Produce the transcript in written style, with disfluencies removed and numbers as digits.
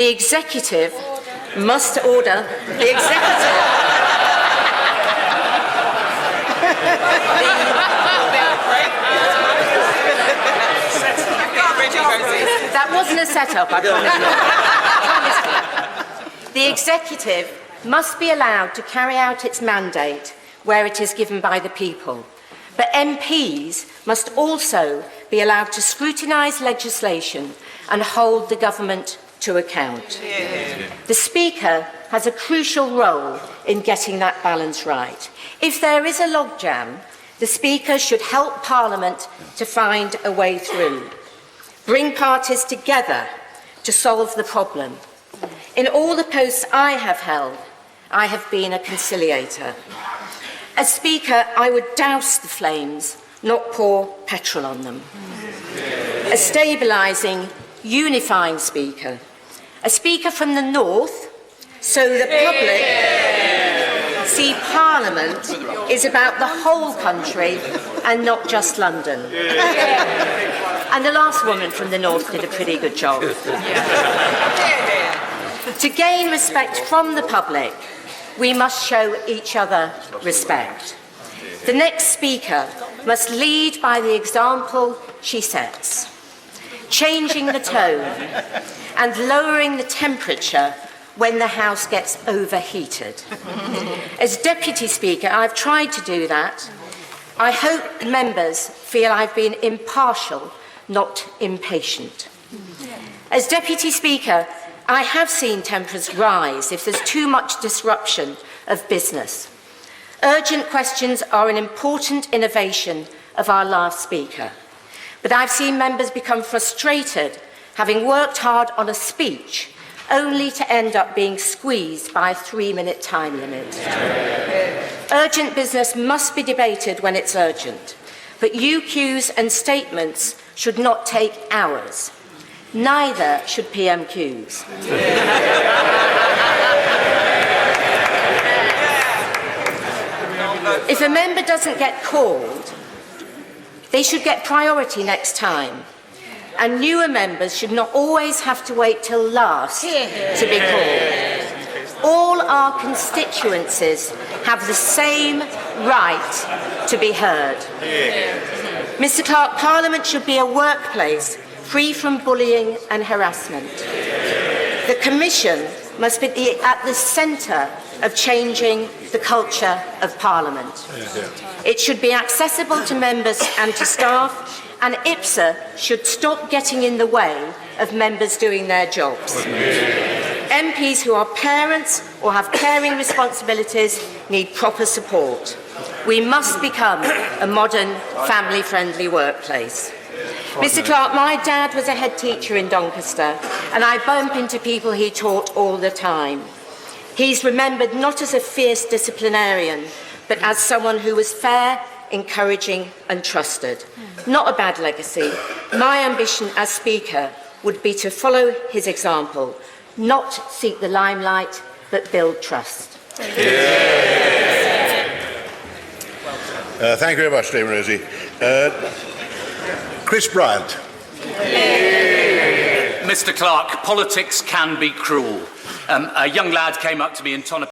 The executive must order. The executive. That wasn't a setup, I promise you. The executive must be allowed to carry out its mandate where it is given by the people. But MPs must also be allowed to scrutinise legislation and hold the government to account. The Speaker has a crucial role in getting that balance right. If there is a logjam, the Speaker should help Parliament to find a way through. Bring parties together to solve the problem. In all the posts I have held, I have been a conciliator. As Speaker, I would douse the flames, not pour petrol on them. A stabilising, unifying Speaker. A Speaker from the North, so the public see Parliament is about the whole country and not just London. And the last woman from the North did a pretty good job. To gain respect from the public, we must show each other respect. The next Speaker must lead by the example she sets, changing the tone and lowering the temperature when the House gets overheated. As Deputy Speaker, I've tried to do that. I hope members feel I've been impartial, not impatient. As Deputy Speaker, I have seen tempers rise if there's too much disruption of business. Urgent questions are an important innovation of our last Speaker. But I've seen members become frustrated, having worked hard on a speech, only to end up being squeezed by a 3-minute time limit. Urgent business must be debated when it's urgent, but UQs and statements should not take hours. Neither should PMQs. If a member doesn't get called, they should get priority next time. And newer members should not always have to wait till last to be called. All our constituencies have the same right to be heard. Mr. Clark, Parliament should be a workplace free from bullying and harassment. The Commission must be at the centre of changing the culture of Parliament. It should be accessible to members and to staff, and IPSA should stop getting in the way of members doing their jobs. MPs who are parents or have caring responsibilities need proper support. We must become a modern, family-friendly workplace. Mr. Clark, my dad was a head teacher in Doncaster, and I bump into people he taught all the time. He's remembered not as a fierce disciplinarian, but as someone who was fair, encouraging and trusted. Not a bad legacy. My ambition as Speaker would be to follow his example, not seek the limelight, but build trust. Thank you very much, Dame Rosie. Chris Bryant. Mr. Clark, politics can be cruel. A young lad came up to me in Tonopah